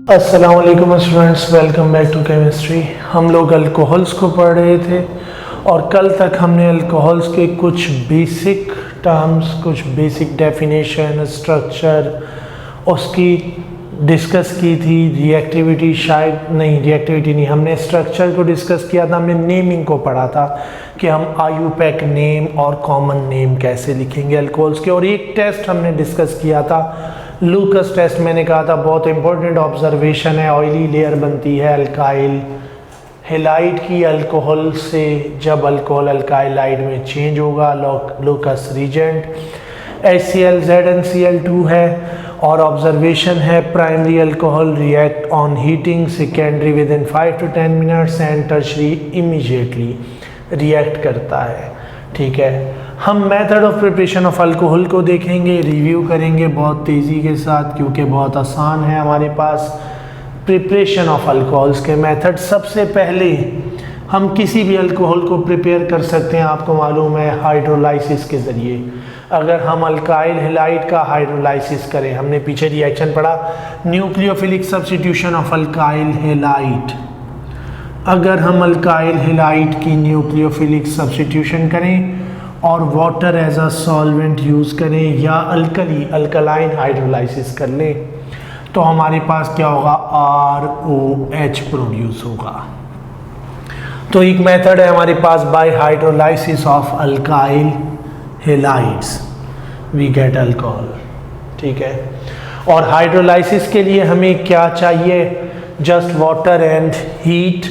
अस्सलाम वालेकुम students, welcome back to chemistry. हम लोग अल्कोहल्स को पढ़ रहे थे और कल तक हमने अल्कोहल्स के कुछ बेसिक टर्म्स, कुछ बेसिक डेफिनेशन, स्ट्रक्चर उसकी डिस्कस की थी। रिएक्टिविटी शायद नहीं, रिएक्टिविटी नहीं, हमने स्ट्रक्चर को डिस्कस किया था। हमने नेमिंग को पढ़ा था कि हम आईयूपैक नेम और कॉमन नेम कैसे लिखेंगे अल्कोहल्स के। और एक टेस्ट हमने डिस्कस किया था, लूकस टेस्ट। मैंने कहा था बहुत इंपॉर्टेंट ऑब्जर्वेशन है, ऑयली लेयर बनती है अल्काइल हेलाइड की अल्कोहल से। जब अल्कोहल अल्काइल हाइड में चेंज होगा, लूकस रीजेंट HCl ZnCl2 है। और ऑब्जर्वेशन है primary alcohol react on heating, secondary with in 5 to 10 minutes and tertiary immediately react करता है। ठीक है, हम method of preparation of alcohol को देखेंगे, रिव्यू करेंगे बहुत तेज़ी के साथ क्योंकि बहुत आसान है हमारे पास प्रिपरेशन ऑफ अल्कोहल्स के मेथड। सबसे पहले हम किसी भी अल्कोहल को प्रिपेयर कर सकते हैं, आपको मालूम है, हाइड्रोलाइसिस के ज़रिए। अगर हम अल्काइल हेलाइड का हाइड्रोलाइसिस करें, हमने पीछे रिएक्शन पढ़ा nucleophilic substitution of alkyl halide. अगर हम अल्काइल हेलाइड की न्यूक्लियोफिलिक सब्स्टिट्यूशन करें और water as a solvent use करें या अल्कलाइन हाइड्रोलाइसिस कर लें तो हमारे पास क्या होगा, ROH प्रोड्यूस होगा। तो एक मेथड है हमारे पास, by hydrolysis of alkyl halides we get alcohol. ठीक है, और हाइड्रोलाइसिस के लिए हमें क्या चाहिए, जस्ट वाटर एंड हीट।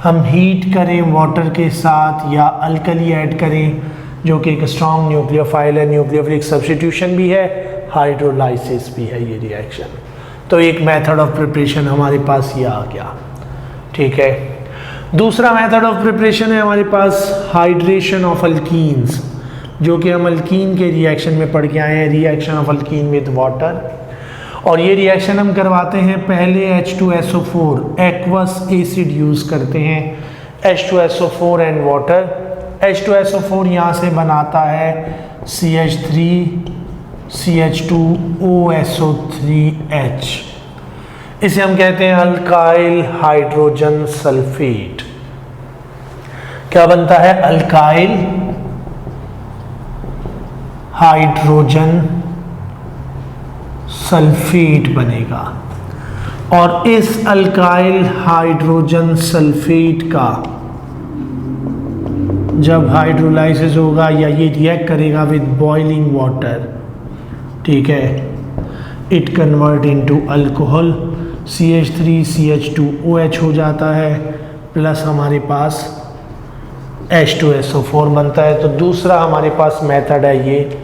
हम हीट करें वाटर के साथ या अल्कली ऐड करें जो कि एक स्ट्रॉन्ग न्यूक्लियोफाइल है, न्यूक्लियोफिलिक सब्स्टिट्यूशन भी है, हाइड्रोलाइसिस भी है ये रिएक्शन। तो एक मेथड ऑफ प्रिपरेशन हमारे पास ये आ गया। ठीक है, दूसरा मेथड ऑफ प्रिपरेशन है हमारे पास हाइड्रेशन ऑफ अल्कीन्स, जो कि हम अल्कीन के रिएक्शन में पढ़ के आए हैं, reaction of alkyne with water. और ये रिएक्शन हम करवाते हैं पहले H2SO4 एक्वस एसिड यूज़ करते हैं, H2SO4 एंड वाटर। H2SO4 यहाँ से बनाता है CH3 CH2OSO3H। इसे हम कहते हैं अल्काइल हाइड्रोजन सल्फेट। क्या बनता है, अल्काइल हाइड्रोजन सल्फेट बनेगा। और इस अल्काइल हाइड्रोजन सल्फेट का जब हाइड्रोलाइसिस होगा या ये रिएक्ट करेगा विद बॉइलिंग वाटर, ठीक है, it convert into alcohol, CH3 CH2OH हो जाता है, प्लस हमारे पास H2SO4 बनता है। तो दूसरा हमारे पास मेथड है ये।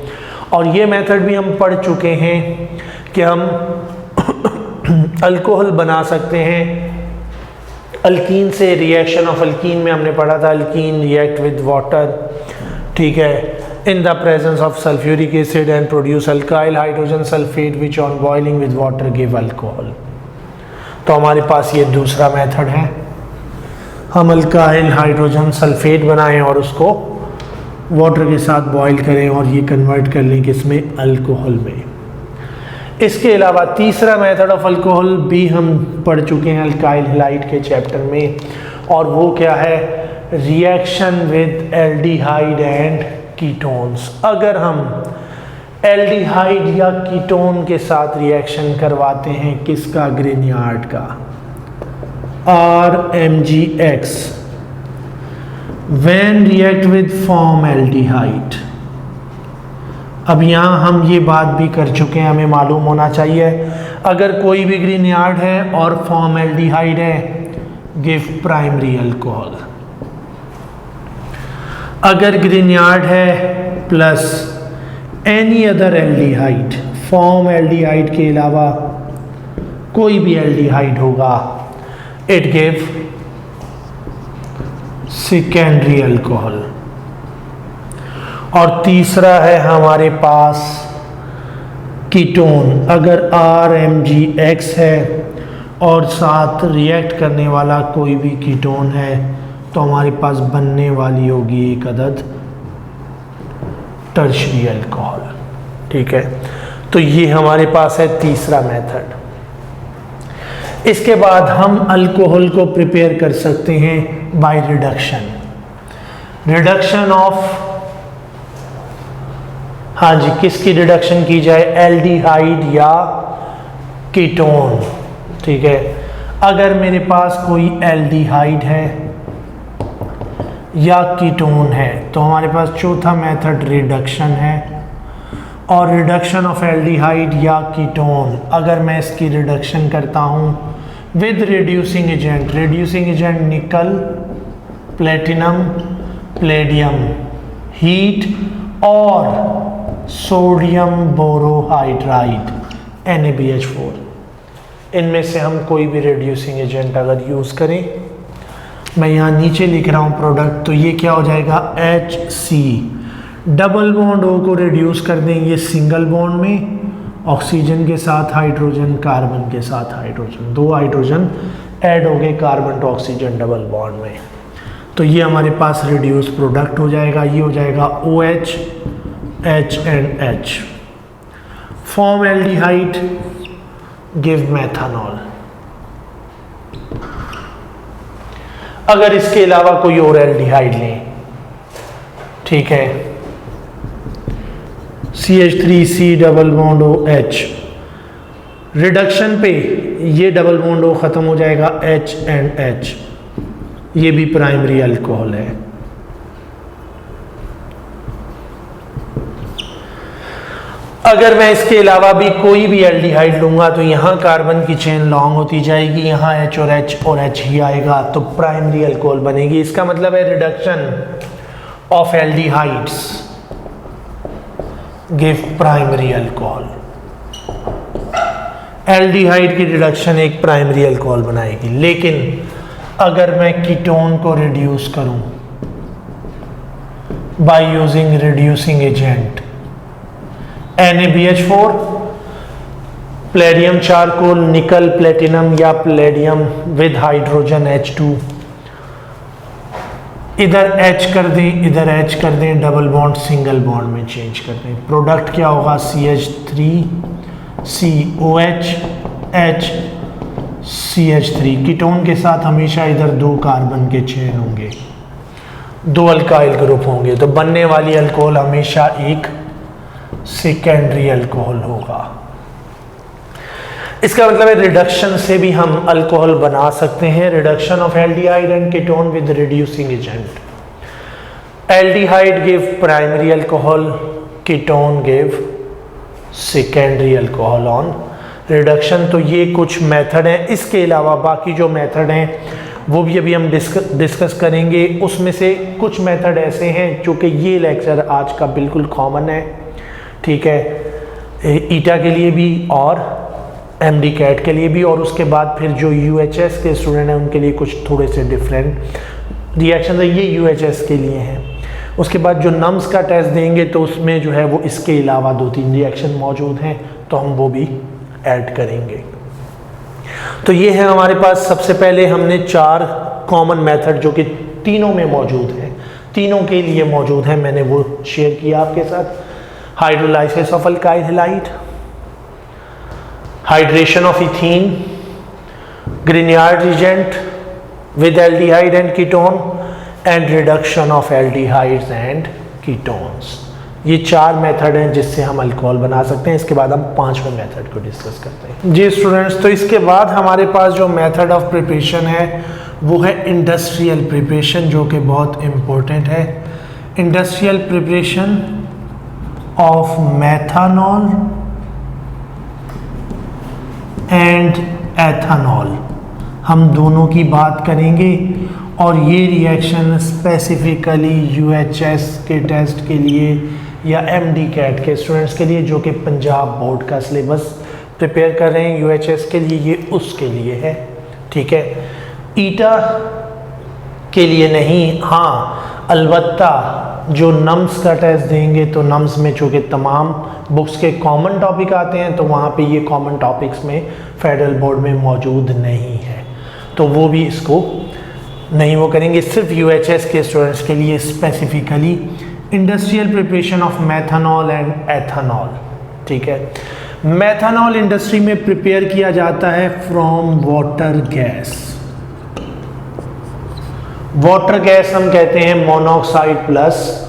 और ये मेथड भी हम पढ़ चुके हैं कि हम अल्कोहल बना सकते हैं अल्कीन से। रिएक्शन ऑफ अल्कीन में हमने पढ़ा था, अल्कीन रिएक्ट विद वाटर, ठीक है, इन the presence of sulphuric acid and produce alkyl hydrogen sulphate which on boiling with water give alcohol. तो हमारे पास ये दूसरा मेथड है, हम अल्काइल हाइड्रोजन सल्फेट बनाएं और उसको वाटर के साथ बॉईल करें और ये कन्वर्ट कर लें किसमें, अल्कोहल में। इसके अलावा तीसरा मेथड ऑफ अल्कोहल भी हम पढ़ चुके हैं अल्काइल हेलाइड के चैप्टर में, और वो क्या है, reaction with aldehyde and ketones. अगर हम एल्डिहाइड या कीटोन के साथ रिएक्शन करवाते हैं, किसका, ग्रिनियार्ड का, RMgX, when react with formaldehyde। अब यहाँ हम ये बात भी कर चुके हैं, हमें मालूम होना चाहिए, अगर कोई भी ग्रिनियार्ड है और फॉर्मेल्डिहाइड है, गिव प्राइमरी अल्कोहल। अगर ग्रिनियार्ड है plus any other aldehyde, formaldehyde के अलावा कोई भी एल्डिहाइड होगा, इट गिव सेकेंडरी अल्कोहल। और तीसरा है हमारे पास कीटोन। अगर RMgX है और साथ रिएक्ट करने वाला कोई भी कीटोन है तो हमारे पास बनने वाली होगी एक अदद टर्शरी अल्कोहल। ठीक है, तो ये हमारे पास है तीसरा मेथड। इसके बाद हम अल्कोहल को प्रिपेयर कर सकते हैं बाय रिडक्शन ऑफ, हाँ जी, किसकी रिडक्शन की जाए, एल्डिहाइड या कीटोन। ठीक है, अगर मेरे पास कोई एल्डिहाइड है या कीटोन है तो हमारे पास चौथा मेथड रिडक्शन है। और रिडक्शन ऑफ एल्डिहाइड या कीटोन, अगर मैं इसकी रिडक्शन करता हूँ विद रिड्यूसिंग एजेंट निकल, प्लेटिनम, प्लेडियम, हीट और सोडियम बोरोहाइड्राइड NaBH4, इनमें से हम कोई भी रिड्यूसिंग एजेंट अगर यूज़ करें, मैं यहाँ नीचे लिख रहा हूँ प्रोडक्ट, तो ये क्या हो जाएगा, HC, डबल बॉन्ड O को रिड्यूस कर दें ये सिंगल बॉन्ड में, ऑक्सीजन के साथ हाइड्रोजन, कार्बन के साथ हाइड्रोजन, 2 हाइड्रोजन ऐड हो गए carbon to oxygen double bond में, तो ये हमारे पास रिड्यूस प्रोडक्ट हो जाएगा। ये हो जाएगा OH, H and H, form aldehyde, give methanol. अगर इसके अलावा कोई और एल्डिहाइड लें, ठीक है, CH3C double bond OH, reduction पे ये डबल बॉन्ड O खत्म हो जाएगा, H एंड H, ये भी प्राइमरी अल्कोहल है। अगर मैं इसके अलावा भी कोई भी एल्डिहाइड लूंगा तो यहाँ कार्बन की चेन लॉन्ग होती जाएगी, यहाँ H और H ही आएगा, तो प्राइमरी अल्कोहल बनेगी। इसका मतलब है reduction of aldehydes give primary alcohol. Aldehyde की रिडक्शन एक प्राइमरी अल्कोहल बनाएगी। लेकिन अगर मैं कीटोन को रिड्यूस करूं by using reducing agent NaBH4, Palladium charcoal, निकल, प्लेटिनम या प्लेडियम विद हाइड्रोजन H2, इधर H कर दें, इधर H कर दें, डबल बॉन्ड सिंगल बॉन्ड में चेंज कर दें, प्रोडक्ट क्या होगा, CH3COH H CH3। कीटोन के साथ हमेशा इधर 2 कार्बन के चेन होंगे, 2 अल्काइल ग्रुप होंगे, तो बनने वाली अल्कोहल हमेशा एक सेकेंडरी अल्कोहल होगा। इसका मतलब है रिडक्शन से भी हम अल्कोहल बना सकते हैं। Reduction of aldehyde and ketone with reducing agent. Aldehyde give primary alcohol, ketone give secondary alcohol on reduction. तो ये कुछ मेथड हैं। इसके अलावा बाकी जो मेथड हैं वो भी अभी हम डिस्कस करेंगे। उसमें से कुछ मेथड ऐसे हैं जो कि ये लेक्चर आज का बिल्कुल कॉमन है, ठीक है, ईटा के लिए भी और MD कैट के लिए भी, और उसके बाद फिर जो UHS के स्टूडेंट हैं उनके लिए कुछ थोड़े से डिफरेंट रिएक्शन है, ये UHS के लिए हैं। उसके बाद जो नम्स का टेस्ट देंगे तो उसमें जो है वो इसके अलावा 2-3 रिएक्शन मौजूद हैं, तो हम वो भी ऐड करेंगे। तो ये है हमारे पास, सबसे पहले हमने 4 कॉमन मेथड जो कि तीनों में मौजूद हैं, तीनों के लिए मौजूद हैं, मैंने वो शेयर किया आपके साथ। Hydrolysis of alkyl halide, hydration of ethene, Grignard reagent with aldehyde and ketone and reduction of aldehydes and ketones. ये 4 मेथड हैं जिससे हम अल्कोहल बना सकते हैं। इसके बाद हम 5वें मेथड को डिस्कस करते हैं। जी स्टूडेंट्स, तो इसके बाद हमारे पास जो मेथड ऑफ प्रिपरेशन है वो है इंडस्ट्रियल प्रिपरेशन, जो कि बहुत इम्पोर्टेंट है। Industrial preparation of methanol and ethanol, हम दोनों की बात करेंगे। और ये रिएक्शन स्पेसिफिकली UHS के टेस्ट के लिए या MD कैट के स्टूडेंट्स के लिए जो कि पंजाब बोर्ड का सिलेबस प्रिपेयर कर रहे हैं UHS के लिए, ये उसके लिए है, ठीक है। ईटा के लिए नहीं। हाँ, अलबत्ता जो नम्स का टेस्ट देंगे तो नम्स में चूँकि तमाम बुक्स के कॉमन टॉपिक आते हैं तो वहाँ पे ये कॉमन टॉपिक्स में फेडरल बोर्ड में मौजूद नहीं है, तो वो भी इसको नहीं वो करेंगे। सिर्फ UHS के स्टूडेंट्स के लिए specifically industrial preparation of methanol and ethanol, ठीक है। मेथनॉल इंडस्ट्री में प्रिपेयर किया जाता है from water gas. Water gas हम कहते हैं मोनोऑक्साइड प्लस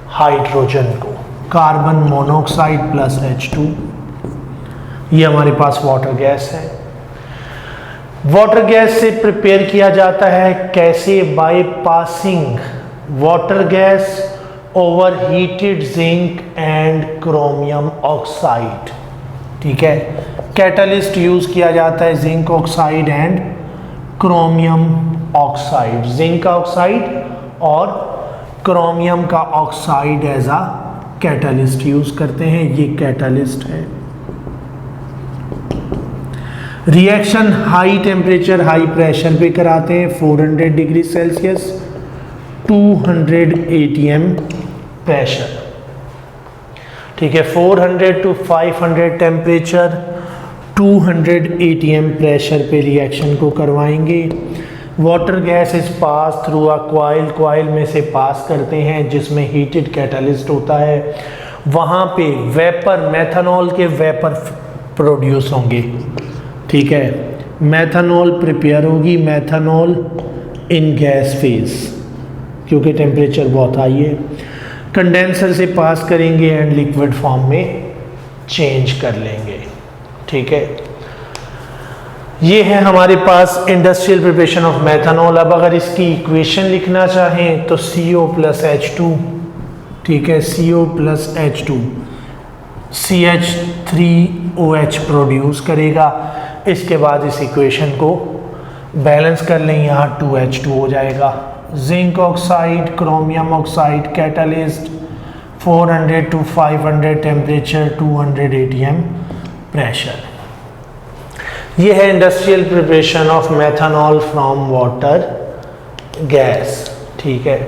हाइड्रोजन को, कार्बन मोनोऑक्साइड प्लस H2, ये हमारे पास वाटर गैस है। वाटर गैस से प्रिपेयर किया जाता है कैसे? By passing water gas over heated zinc and chromium oxide. ठीक है, कैटलिस्ट यूज किया जाता है zinc oxide and chromium oxide, zinc oxide और क्रोमियम का oxide as a catalyst use करते हैं, ये कैटलिस्ट है। Reaction high temperature high pressure पे कराते हैं, 400 डिग्री सेल्सियस 200 ATM प्रेशर। ठीक है, 400 to 500 टेम्परेचर 200 ATM प्रेशर पे रिएक्शन को करवाएंगे। Water gas is pass through a coil, coil में से पास करते हैं जिसमें हीटेड कैटलिस्ट होता है, वहाँ पे वेपर, मेथनॉल के वेपर प्रोड्यूस होंगे। ठीक है, मेथनॉल प्रिपेयर होगी, मेथनॉल इन गैस फेज, क्योंकि टेम्परेचर बहुत हाई है। कंडेंसर से पास करेंगे एंड लिक्विड फॉर्म में चेंज कर लेंगे। ठीक है, ये है हमारे पास इंडस्ट्रियल प्रिपरेशन ऑफ मेथनॉल। अब अगर इसकी इक्वेशन लिखना चाहें तो CO प्लस H2, ठीक है, CO plus H2 CH3OH produce करेगा। इसके बाद इस इक्वेशन को बैलेंस कर लें, यहाँ 2H2 हो जाएगा। Zinc oxide, chromium oxide, catalyst 400 to 500 temperature 200 ATM pressure. ये है industrial preparation of methanol from water gas. ठीक है,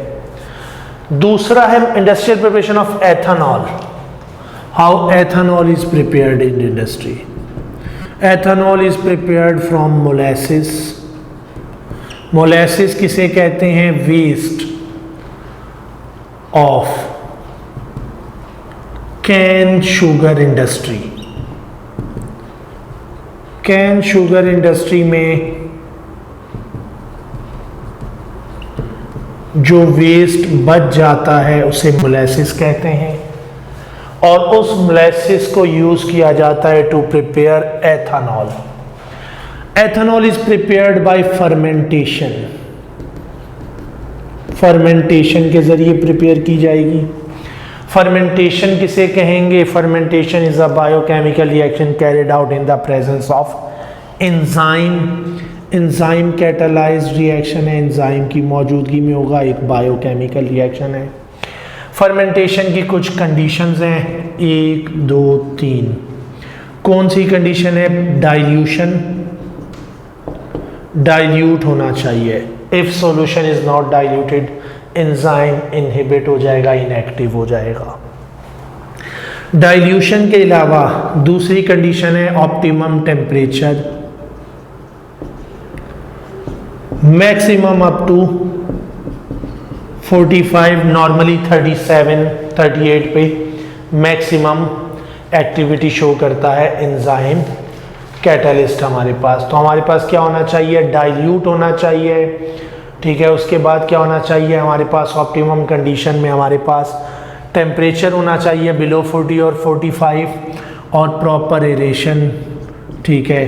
दूसरा है industrial preparation of ethanol. How ethanol is prepared in industry? Ethanol is prepared from molasses. Molasses किसे कहते हैं? Waste of cane sugar industry. Cane sugar industry में जो waste बच जाता है उसे मोलेसिस कहते हैं, और उस मोलेसिस को यूज किया जाता है to prepare ethanol. Ethanol is prepared by fermentation. Fermentation के जरिए प्रिपेयर की जाएगी। फर्मेंटेशन किसे कहेंगे? Fermentation is a biochemical reaction carried out in the presence of enzyme. Enzyme catalysed reaction है, एंजाइम की मौजूदगी में होगा, एक बायोकेमिकल रिएक्शन है। फर्मेंटेशन की कुछ कंडीशंस हैं, 1 2 3। कौन सी कंडीशन है? डाइल्यूशन, डाइल्यूट होना चाहिए। If solution is not diluted enzyme inhibit हो जाएगा, इनएक्टिव हो जाएगा। डाइल्यूशन के अलावा दूसरी कंडीशन है optimum temperature, maximum up to 45, normally 37 38 पे मैक्सिमम एक्टिविटी शो करता है एंजाइम कैटलिस्ट हमारे पास। तो हमारे पास क्या होना चाहिए? डाइल्यूट होना चाहिए। ठीक है, उसके बाद क्या होना चाहिए हमारे पास? ऑप्टिमम कंडीशन में हमारे पास टेम्परेचर होना चाहिए बिलो 40 और 45, और प्रॉपर एरेशन। ठीक है,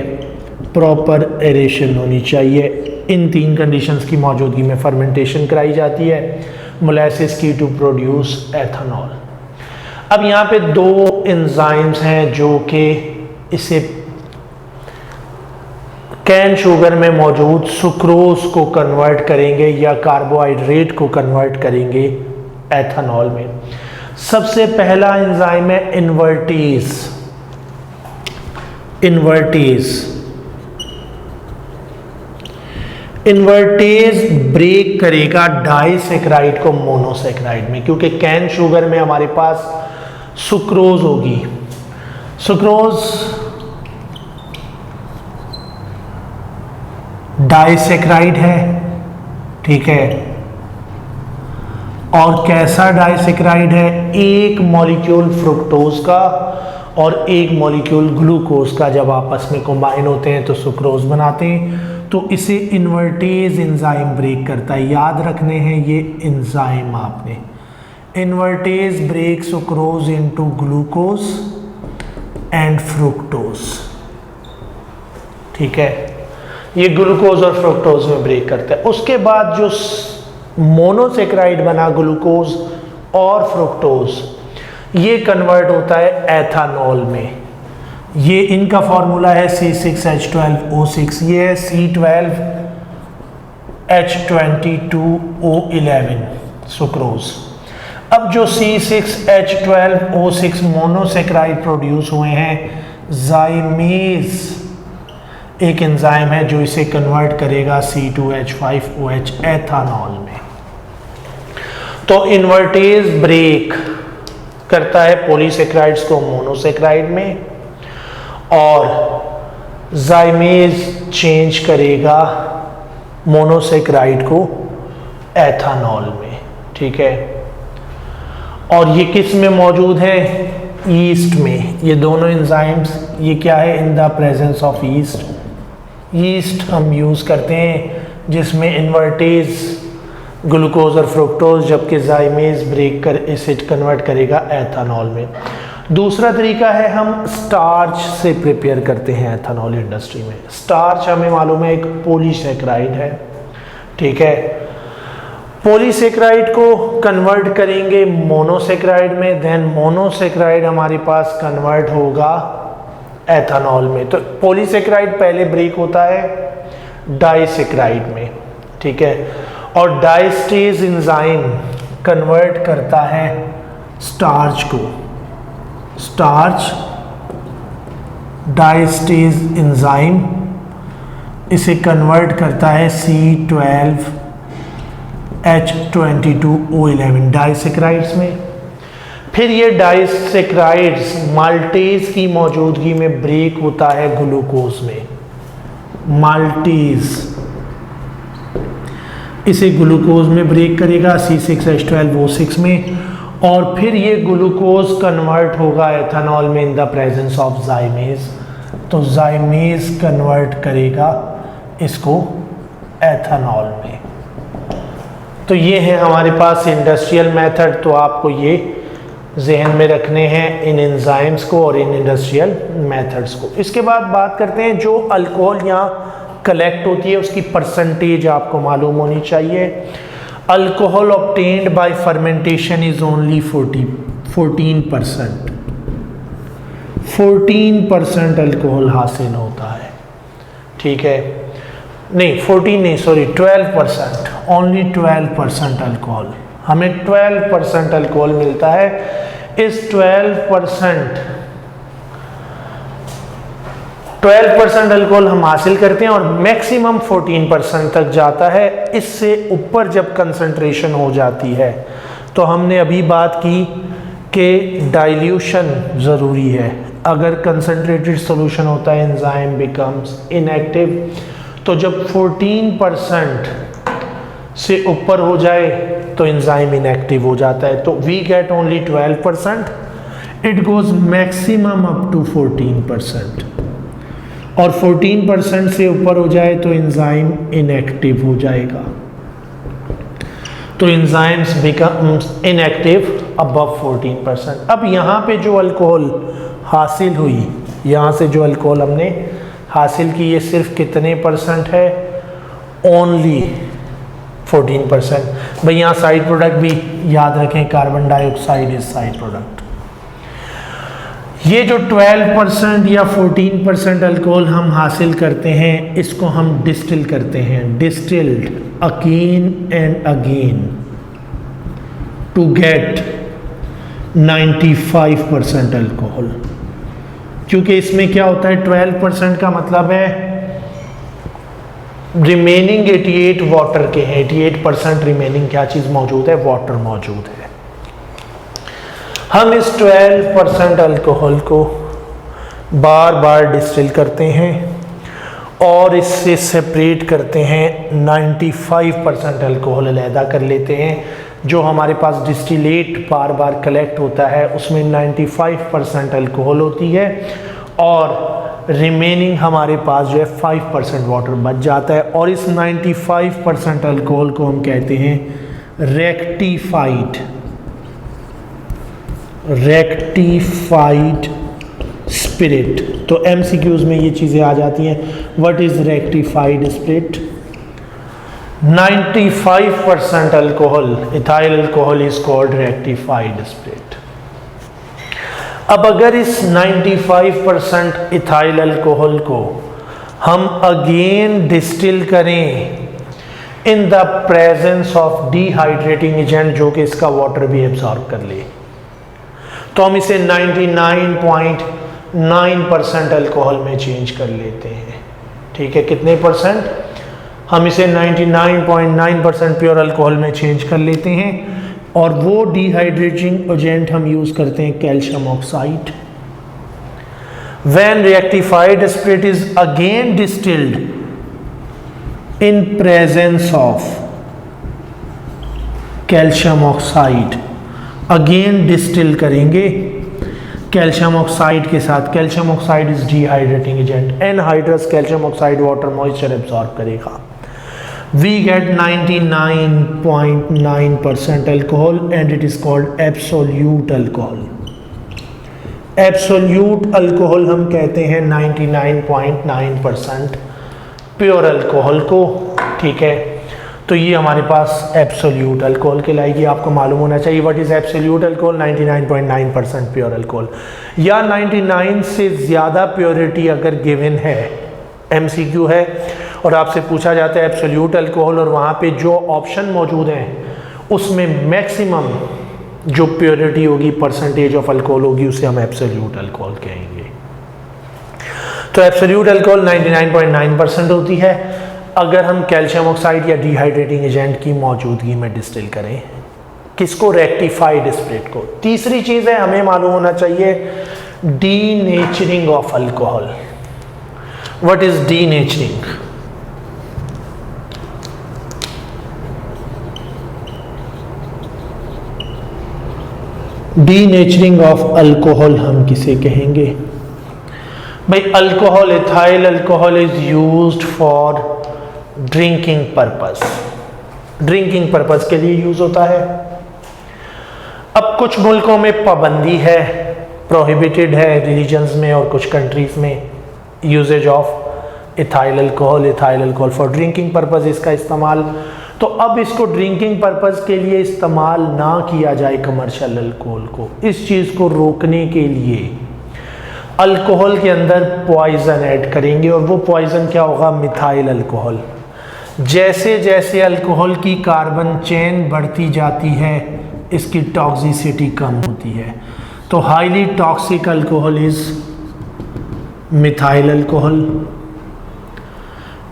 प्रॉपर एरेशन होनी चाहिए। इन 3 कंडीशंस की मौजूदगी में फर्मेंटेशन कराई जाती है मोलेसिस की टू प्रोड्यूस एथेनॉल। अब यहाँ पे 2 एंजाइम्स हैं जो कि इसे कैन शुगर में मौजूद सुक्रोज को कन्वर्ट करेंगे या कार्बोहाइड्रेट को कन्वर्ट करेंगे एथेनॉल में। सबसे पहला एंजाइम है इन्वर्टेज। इन्वर्टेज ब्रेक करेगा डाइसैकराइड को मोनोसैकराइड में, क्योंकि कैन शुगर में हमारे पास सुक्रोज होगी। सुक्रोज डाइसैकराइड है, ठीक है, और कैसा डाइसैकराइड है? एक मॉलिक्यूल फ्रुक्टोज का और एक मॉलिक्यूल ग्लूकोज का जब आपस में कंबाइन होते हैं तो सुक्रोज बनाते हैं। तो इसे इन्वर्टेज एंजाइम ब्रेक करता है। याद रखने हैं ये एंजाइम आपने, invertase break sucrose into glucose and fructose. ठीक है, ये ग्लूकोज और फ्रुक्टोज में ब्रेक करता है। उसके बाद जो मोनोसेक्राइड बना ग्लूकोज और फ्रुक्टोज, ये कन्वर्ट होता है एथानॉल में। ये इनका फॉर्मूला है C6H12O6, ये है C12H22O11 सुक्रोज। अब जो C6H12O6 मोनोसेक्राइड प्रोड्यूस हुए हैं, जाइमेज एक एंजाइम है जो इसे कन्वर्ट करेगा C2H5OH एथानॉल में। तो इन्वर्टेज ब्रेक करता है पॉलीसेक्राइड्स को मोनोसेक्राइड में, और जाइमेज चेंज करेगा मोनोसेक्राइड को एथानॉल में। ठीक है, और ये किस में मौजूद है? ईस्ट में। ये दोनों एंजाइम्स, ये क्या है? इन the presence of east. East हम यूज़ करते हैं जिसमें इन्वर्टेज ग्लूकोज और फ्रुक्टोज, जबकि जाइमेज ब्रेक कर इसे कन्वर्ट करेगा एथानॉल में। दूसरा तरीका है हम स्टार्च से प्रिपेयर करते हैं एथानॉल इंडस्ट्री में। स्टार्च हमें मालूम है एक पॉलीसेक्राइड है। ठीक है, पॉलीसेक्राइड को कन्वर्ट करेंगे मोनोसेक्राइड में, देन मोनोसेक्राइड हमारे पास कन्वर्ट होगा एथानॉल में। तो पॉलीसेक्राइड पहले ब्रेक होता है डाइसेक्राइड में। ठीक है, और डाइस्टेज एंजाइम कन्वर्ट करता है स्टार्च को, स्टार्च डाइस्टेज एंजाइम इसे कन्वर्ट करता है C12H22O11 डाइसेक्राइड्स में। फिर ये डाइसेक्राइड्स माल्टेज की मौजूदगी में ब्रेक होता है ग्लूकोज में। माल्टेज इसे ग्लूकोज में ब्रेक करेगा C6H12O6 में, और फिर ये ग्लूकोज कन्वर्ट होगा एथानॉल में इन द प्रेजेंस ऑफ जाइमेज। तो जाइमेज कन्वर्ट करेगा इसको एथानॉल में। तो ये है हमारे पास इंडस्ट्रियल मेथड। तो आपको ये जहन में रखने हैं इन एंजाइम्स को और इन इंडस्ट्रियल मेथड्स को। इसके बाद बात करते हैं जो अल्कोहल यहाँ कलेक्ट होती है उसकी परसेंटेज आपको मालूम होनी चाहिए। Alcohol obtained by fermentation is only 14%। 14% alcohol हासिल होता है। ठीक है, नहीं 14 नहीं, सॉरी 12%, ओनली 12% अल्कोहल, हमें 12% अल्कोहल मिलता है। इस 12% अल्कोहल हम हासिल करते हैं और मैक्सिमम 14% तक जाता है। इससे ऊपर जब कंसंट्रेशन हो जाती है तो हमने अभी बात की कि डाइल्यूशन ज़रूरी है। अगर कंसंट्रेटेड सॉल्यूशन होता है एंजाइम बिकम्स इनएक्टिव। तो जब 14% से ऊपर हो जाए तो एंजाइम इनएक्टिव हो जाता है। तो we get only 12%, it goes maximum up to 14%, और 14% से ऊपर हो जाए तो एंजाइम इनएक्टिव हो जाएगा। तो एंजाइम्स बिकम्स इनएक्टिव अबव 14%। अब यहाँ पे जो अल्कोहल हासिल हुई, यहाँ से जो अल्कोहल हमने हासिल की, ये सिर्फ कितने परसेंट है? ओनली 14%। भाई यहाँ साइड प्रोडक्ट भी याद रखें, carbon dioxide is side product. ये जो 12% या 14% अल्कोहल हम हासिल करते हैं, इसको हम डिस्टिल करते हैं, distilled again and again to get 95% alcohol. क्योंकि इसमें क्या होता है, 12% का मतलब है रिमेनिंग 88 वाटर के हैं। 88% रिमेनिंग क्या चीज़ मौजूद है? वाटर मौजूद है। हम इस 12% अल्कोहल को बार बार डिस्टिल करते हैं और इससे सेपरेट करते हैं। 95% अल्कोहल अलहदा कर लेते हैं, जो हमारे पास डिस्टिलेट बार बार कलेक्ट होता है उसमें 95% अल्कोहल होती है और रिमेनिंग हमारे पास जो है 5% वाटर बच जाता है, और इस 95% अल्कोहल को हम कहते हैं रेक्टिफाइड स्पिरिट। तो एमसीक्यूज में ये चीज़ें आ जाती हैं। What is rectified spirit? 95% alcohol, ethyl alcohol is called rectified spirit. अब अगर इस 95% इथाइल अल्कोहल को हम अगेन डिस्टिल करें इन the presence of dehydrating agent जो कि इसका वाटर भी एब्जॉर्ब कर ले, तो हम इसे 99.9% अल्कोहल में चेंज कर लेते हैं। ठीक है, कितने परसेंट? हम इसे 99.9% प्योर अल्कोहल में चेंज कर लेते हैं, और वो डिहाइड्रेटिंग एजेंट हम यूज करते हैं calcium oxide. When rectified spirit is again distilled in presence of calcium oxide, again distil करेंगे कैल्शियम ऑक्साइड के साथ। Calcium oxide is dehydrating agent, anhydrous calcium oxide water moisture absorb करेगा। We get 99.9% alcohol and it is called absolute alcohol. Absolute alcohol हम कहते हैं 99.9% pure alcohol को। ठीक है, तो ये हमारे पास एब्सोल्यूट अल्कोहल कहलाएगी। आपको मालूम होना चाहिए what is absolute alcohol. 99.9% pure alcohol, या 99 से ज़्यादा प्योरिटी अगर गिवन है, एमसीक्यू है और आपसे पूछा जाता है एब्सोल्यूट अल्कोहल, और वहाँ पे जो ऑप्शन मौजूद हैं उसमें मैक्सिमम जो प्योरिटी होगी, परसेंटेज ऑफ अल्कोहल होगी, उसे हम एब्सोल्यूट अल्कोहल कहेंगे। तो एब्सोल्यूट अल्कोहल 99.9% होती है अगर हम कैल्शियम ऑक्साइड या डिहाइड्रेटिंग एजेंट की मौजूदगी में डिस्टिल करें। किसको? रेक्टिफाइड स्पिरिट को। तीसरी चीज़ है, हमें मालूम होना चाहिए denaturing of alcohol. What is denaturing? Denaturing of alcohol हम किसे कहेंगे? भाई alcohol, ethyl alcohol is used for drinking purpose. Drinking purpose के लिए यूज होता है। अब कुछ मुल्कों में पाबंदी है, प्रोहिबिटेड है रिलीजन्स में, और कुछ कंट्रीज में uses of ethyl alcohol for drinking purpose, इसका इस्तेमाल। तो अब इसको ड्रिंकिंग पर्पस के लिए इस्तेमाल ना किया जाए कमर्शियल अल्कोहल को, इस चीज़ को रोकने के लिए अल्कोहल के अंदर पॉइजन ऐड करेंगे, और वो पॉइजन क्या होगा? Methyl alcohol. जैसे जैसे अल्कोहल की कार्बन चेन बढ़ती जाती है इसकी टॉक्सिसिटी कम होती है। तो highly toxic alcohol is methyl alcohol.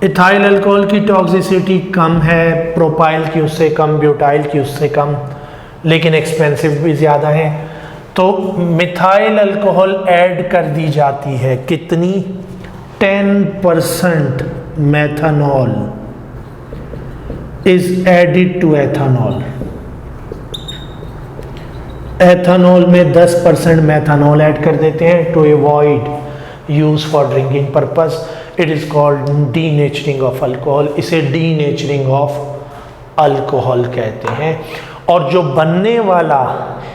Ethyl alcohol की टॉक्सिसिटी कम है, प्रोपाइल की उससे कम, ब्यूटाइल की उससे कम, लेकिन एक्सपेंसिव भी ज़्यादा है। तो मिथाइल अल्कोहल ऐड कर दी जाती है। कितनी? 10% methanol is added to ethanol. Ethanol में 10% मेथनॉल ऐड कर देते हैं to avoid use for drinking purpose. It is called denaturing of alcohol. इसे डीनेचरिंग ऑफ अल्कोहल कहते हैं। और जो बनने वाला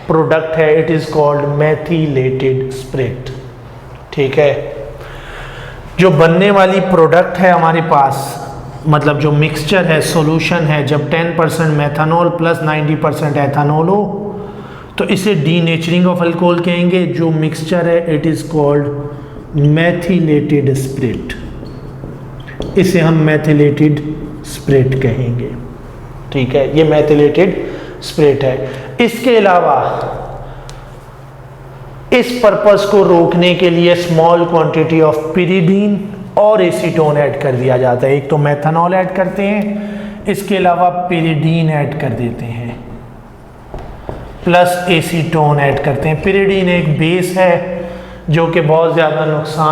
प्रोडक्ट है it is called methylated spirit. ठीक है, जो बनने वाली प्रोडक्ट है हमारे पास, मतलब जो मिक्सचर है, सॉल्यूशन है, जब 10% मेथनॉल प्लस 90% एथेनॉल हो तो इसे डीनेचरिंग ऑफ अल्कोहल कहेंगे। जो मिक्सचर है it is called methylated spirit. इसे हम मेथिलेटेड स्पिरिट कहेंगे। ठीक है, ये मेथिलेटेड स्पिरिट है। इसके अलावा इस पर्पस को रोकने के लिए स्मॉल क्वांटिटी ऑफ पिरिडीन और एसीटोन ऐड कर दिया जाता है। एक तो मेथनॉल ऐड करते हैं, इसके अलावा पिरिडीन ऐड कर देते हैं, प्लस एसीटोन ऐड करते हैं। पिरिडीन एक बेस है जो कि बहुत ज़्यादा नुकसान